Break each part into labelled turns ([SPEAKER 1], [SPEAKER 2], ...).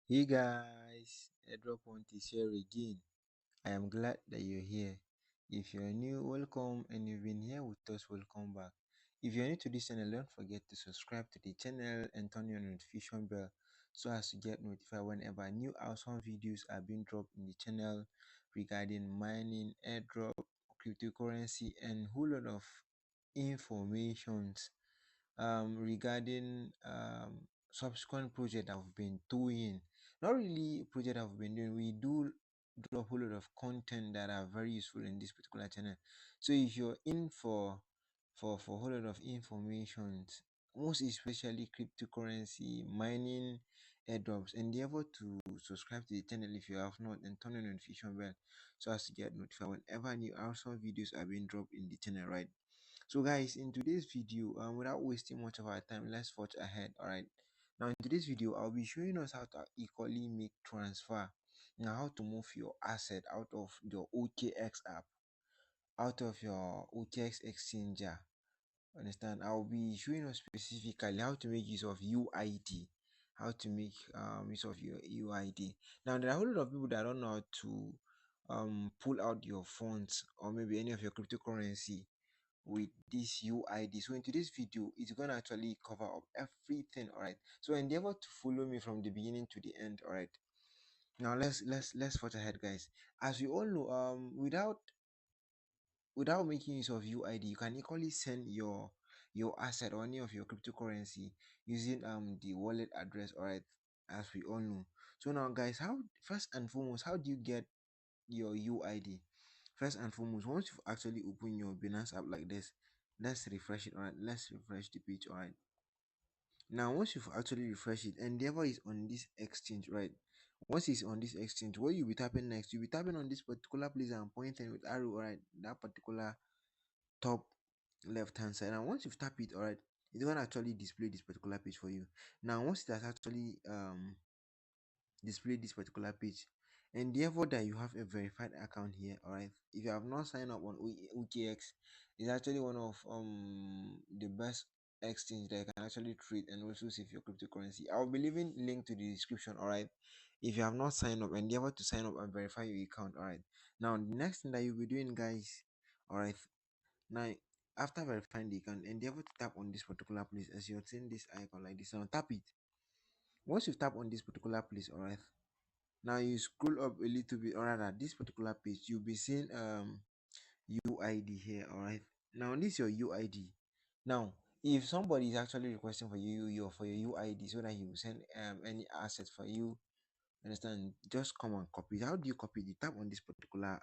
[SPEAKER 1] Hey guys, Airdrop want to share again. I am glad that you're here. If you're new, welcome, and you've been here with us, welcome back. If you're new to this channel, don't forget to subscribe to the channel and turn on your notification bell so as to get notified whenever new awesome videos are being dropped in the channel regarding mining, airdrop, cryptocurrency, and whole lot of informations regarding subsequent project I've been doing. Not really project I've been doing. We do drop a whole lot of content that are very useful in this particular channel. So if you're in for a whole lot of information, most especially cryptocurrency, mining, airdrops, endeavor to subscribe to the channel if you have not and turn on the notification bell so as to get notified whenever new awesome videos are being dropped in the channel, right? So guys, in today's video, without wasting much of our time, let's forge ahead. All right. Now in today's video, I'll be showing us how to equally make transfer. Now how to move your asset out of your OKX app, out of your OKX exchanger. Understand? I'll be showing us specifically how to make use of UID, how to make use of your UID. Now there are a whole lot of people that don't know how to pull out your funds or maybe any of your cryptocurrency with this UID. So in today's video, it's gonna actually cover up everything. All right. So endeavor to follow me from the beginning to the end. All right. Now let's forge ahead, guys. As we all know, without making use of UID, you can equally send your asset or any of your cryptocurrency using the wallet address. All right. As we all know. So now, guys, how first and foremost, how do you get your UID? First and foremost, once you've actually opened your Binance app like this, let's refresh it. All right, let's refresh the page. All right, now once you've actually refreshed it, Endeavor is on this exchange, right? Once it's on this exchange, what you'll be tapping next, you'll be tapping on this particular place and pointing with arrow, all right, that particular top left hand side. And once you've tapped it, all right, it's gonna actually display this particular page for you. Now once it has actually display this particular page, endeavor that you have a verified account here. All right, if you have not signed up on OKX, it's actually one of the best exchange that you can actually trade and also save your cryptocurrency. I'll be leaving link to the description. All right, if you have not signed up, endeavor to sign up and verify your account. All right, now the next thing that you'll be doing, guys, all right, now after verifying the account, endeavor to tap on this particular place as you're seeing this icon like this. Now tap it. Once you tap on this particular place, all right, now you scroll up a little bit, or rather this particular page, you'll be seeing UID here. All right, now this is your UID. Now if somebody is actually requesting for your UID so that he will send any assets for you, understand, just come and copy it. How do you copy it? You tap on this particular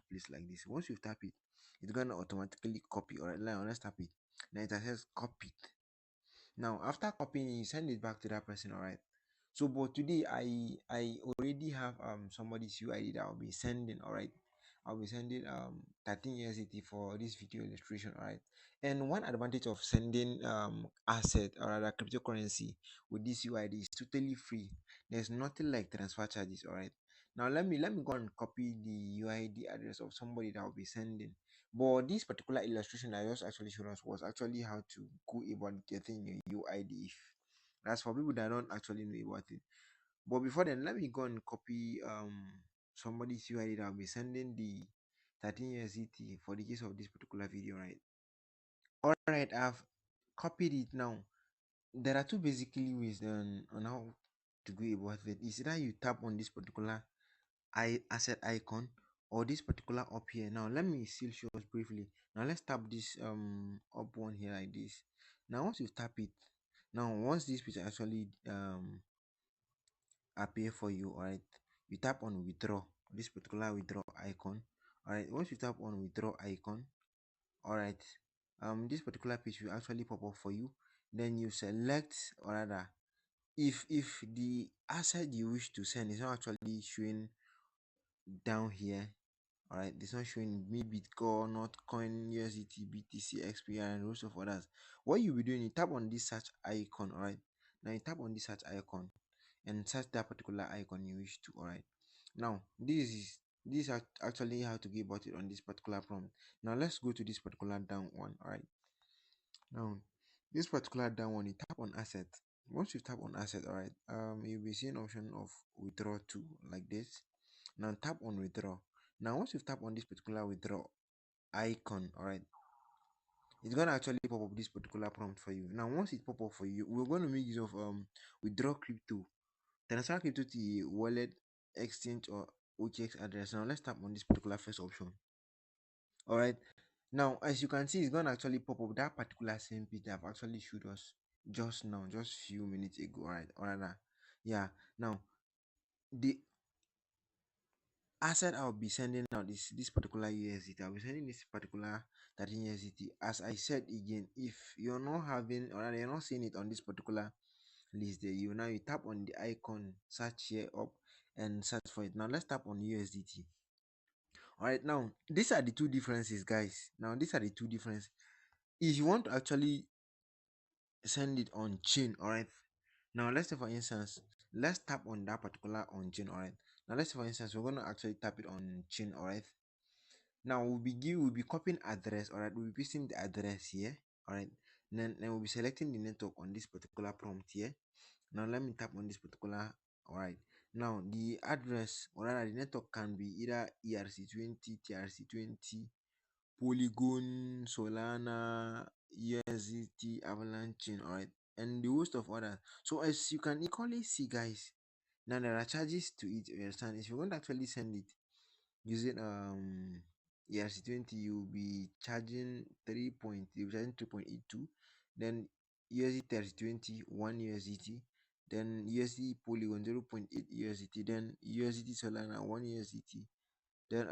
[SPEAKER 1] place like this. Once you tap it, it's gonna automatically copy. All right, now let's tap it. Now it says copied. Now after copying it, you send it back to that person. All right, so but today I already have somebody's UID that I'll be sending. All right, I'll be sending 13 USDT for this video illustration. All right, and one advantage of sending asset or rather cryptocurrency with this UID is totally free. There's nothing like transfer charges. All right, now let me go and copy the UID address of somebody that I'll be sending. But this particular illustration I just actually showed us was actually how to go about getting your UID. If that's for people that don't actually know about it. But before then, let me go and copy somebody's UID that I'll be sending the 13 USDT for the case of this particular video, right? Alright, I've copied it now. There are two basically ways on how to go about it. Is either you tap on this particular asset icon or this particular up here. Now let me still show us briefly. Now let's tap this up one here like this. Now once you tap it, now once this picture actually appear for you, all right, you tap on withdraw, this particular withdraw icon. All right, once you tap on withdraw icon, all right, this particular page will actually pop up for you. Then you select, or rather, if the asset you wish to send is not actually showing down here, all right, it's not showing me Bitcoin, Notcoin, USDT, BTC, XPR, and lots of others. What you'll be doing, you tap on this search icon. All right, now you tap on this search icon and search that particular icon you wish to. All right, now this is actually how to go about it on this particular prompt. Now let's go to this particular down one. All right, now this particular down one, you tap on asset. once you tap on asset, all right, you'll be seeing option of withdraw to like this. Now tap on withdraw. Now once you tap on this particular withdraw icon, all right, it's gonna actually pop up this particular prompt for you. Now once it pop up for you, we're going to make use of withdraw crypto, transfer crypto to the wallet, exchange, or OKX address. Now let's tap on this particular first option. All right, now as you can see, it's gonna actually pop up that particular same page that I've actually showed us just now, just few minutes ago. All right, or rather, yeah. Now the asset I'll be sending out this particular USDT. I'll be sending this particular 13 USDT. As I said again, if you're not having, or rather you're not seeing it on this particular list there, you tap on the icon, search here up, and search for it. Now let's tap on USDT. All right, now these are the two differences, guys. Now these are the two differences. If you want to actually send it on chain, all right. Now let's say for instance, let's tap on that particular on chain, all right. Now let's say for instance, we're gonna actually tap it on chain, all right. Now we'll be copying address, all right. We'll be pasting the address here, all right. Then we'll be selecting the network on this particular prompt here. Now let me tap on this particular, all right. Now the address, or rather the network, can be either ERC20, TRC20, Polygon, Solana, USDT, Avalanche, all right, and the host of others. So as you can equally see, guys, now there are charges to it. You understand? If you want to actually send it using ERC20, you'll be charging 3.82. Then USD 3020 1 USDT, then USD Polygon 0.8 USDT, then USDT Solana 1 USDT, then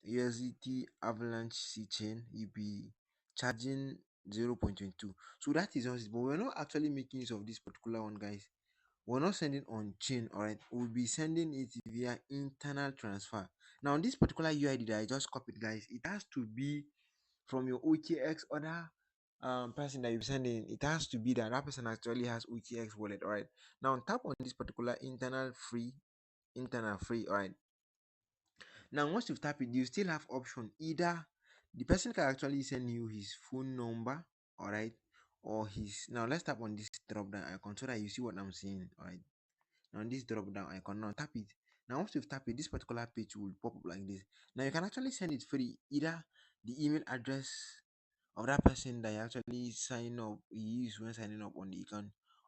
[SPEAKER 1] USDT Avalanche C chain, you'll be charging 0.22. So that is us, but we're not actually making use of this particular one, guys. We're not sending on chain, all right. We'll be sending it via internal transfer. Now this particular UID that I just copied, guys, it has to be from your OKX other person that you're sending. It has to be that that person actually has OKX wallet, all right. Now tap on this particular internal free, all right. Now once you've tapped it, you still have option. Either the person can actually send you his phone number, all right, or his. Now let's tap on this drop down icon so that you see what I'm saying, all right. Now this drop down icon, now tap it. Now once you've tapped it, this particular page will pop up like this. Now you can actually send it free, either the email address of that person that you actually sign up, you use when signing up on the account,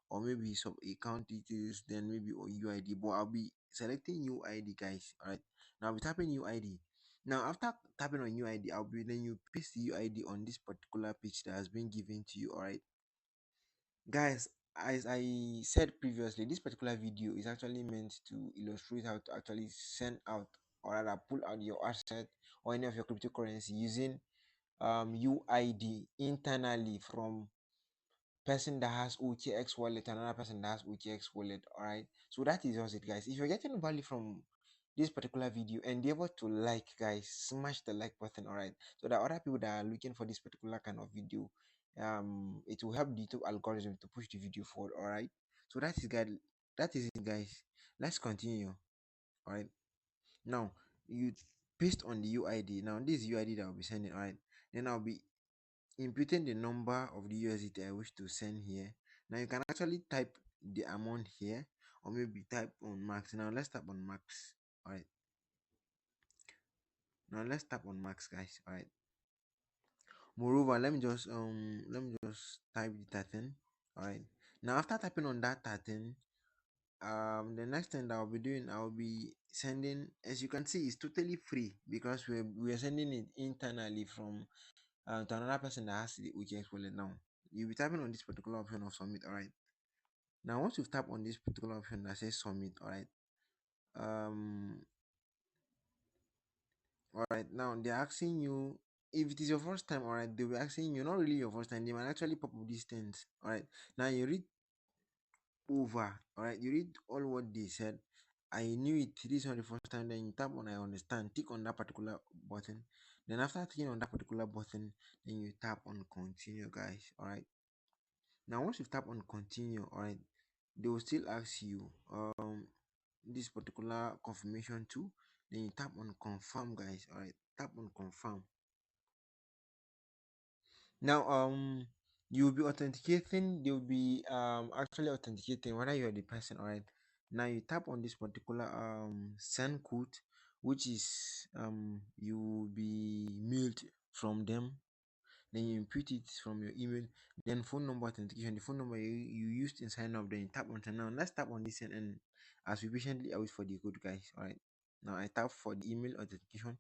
[SPEAKER 1] or maybe some account details, then maybe or UID. But I'll be selecting UID, guys. All right. Now I'll be tapping UID. Now after tapping on UID, I'll be then you paste the UID on this particular page that has been given to you. All right, guys. As I said previously, this particular video is actually meant to illustrate how to actually send out, or rather pull out your asset or any of your cryptocurrency using UID internally from person that has OKX wallet and another person that has OKX wallet. All right, so that is just it, guys. If you're getting value from this particular video, endeavor to like, guys, smash the like button, all right, so that other people that are looking for this particular kind of video, it will help the YouTube algorithm to push the video forward. All right, so that is, guys, that is it, guys. Let's continue. All right, now you paste on the UID. Now this UID that I'll be sending, all right, then I'll be inputting the number of the USDT I wish to send here. Now you can actually type the amount here, or maybe type on max. Now let's tap on max. All right, now let's tap on max, guys. All right, moreover, let me just type the 13. All right, now after typing on that 13, the next thing that I'll be doing, I'll be sending, as you can see, it's totally free because we're sending it internally from to another person that has the OKX wallet. Now you'll be tapping on this particular option of submit. All right, now once you've tapped on this particular option that says submit, all right, um all right, now they're asking you if it is your first time. All right, they'll be asking you, not really your first time, they might actually pop up these things. All right, now you read over, all right, you read all what they said. I knew it, this is not the first time. Then you tap on I understand, tick on that particular button. Then after clicking on that particular button, then you tap on continue, guys. All right, now once you tap on continue, all right, they will still ask you this particular confirmation too. Then you tap on confirm, guys. All right, tap on confirm. Now You'll be authenticating, they'll be actually authenticating whether you're the person. All right, now you tap on this particular send code, which is you will be mailed from them. Then you input it from your email, then phone number authentication, the phone number you used in sign up. Then you tap on send. Now let's tap on this and as we patiently await for the code, guys. All right, now I tap for the email authentication,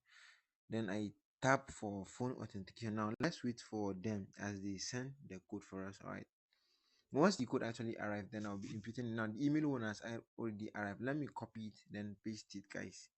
[SPEAKER 1] then I tap for phone authentication. Now let's wait for them as they send the code for us. All right, once the code actually arrived, then I'll be inputting it. Now the email one has already arrived. Let me copy it, then paste it, guys.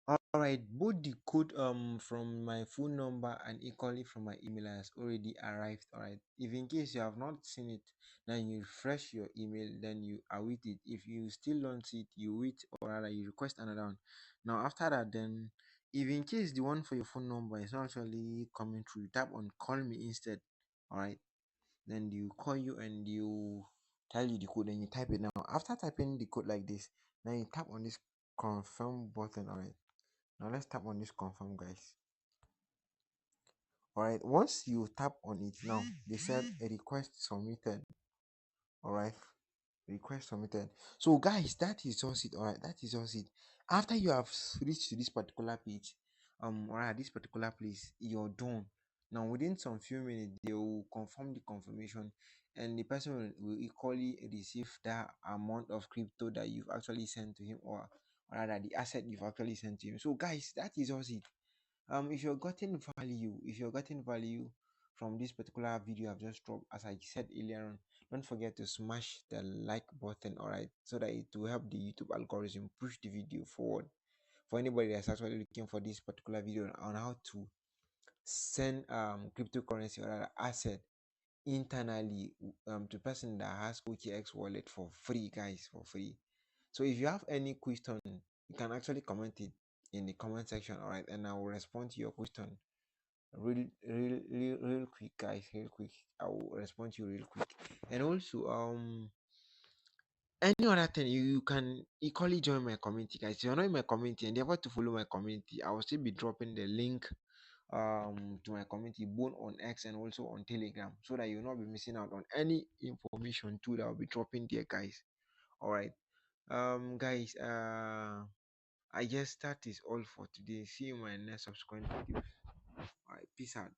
[SPEAKER 1] All right, both the code from my phone number and equally from my email has already arrived. All right, if in case you have not seen it, then you refresh your email, then you await it. If you still don't see it, you wait, or rather you request another one. Now after that, then if in case the one for your phone number is not actually coming through, you tap on call me instead. All right, then you call you and you tell you the code and you type it. Now after typing the code like this, then you tap on this confirm button. All right, now let's tap on this confirm, guys. All right, once you tap on it, now they said a request submitted. All right, request submitted. So guys, that is just it. All right, that is just it. After you have reached to this particular page, all right, this particular place, you're done. Now within some few minutes they will confirm the confirmation, and the person will equally receive that amount of crypto that you've actually sent to him, or rather the asset you've actually sent to him. So guys, that is just it. If you're getting value from this particular video I've just dropped, as I said earlier on, don't forget to smash the like button, all right, so that it will help the YouTube algorithm push the video forward for anybody that's actually looking for this particular video on how to send cryptocurrency or rather asset internally to person that has OKX wallet for free, guys, for free. So if you have any question, you can actually comment it in the comment section, all right, and I will respond to your question real quick, guys, real quick. I will respond to you real quick. And also any other thing, you can equally join my community, guys. If you're not in my community and you're able to follow my community, I will still be dropping the link to my community both on X and also on Telegram, so that you'll not be missing out on any information too that I'll be dropping there, guys. All right, guys, I guess that is all for today. See you in my next subsequent videos. All right, peace out.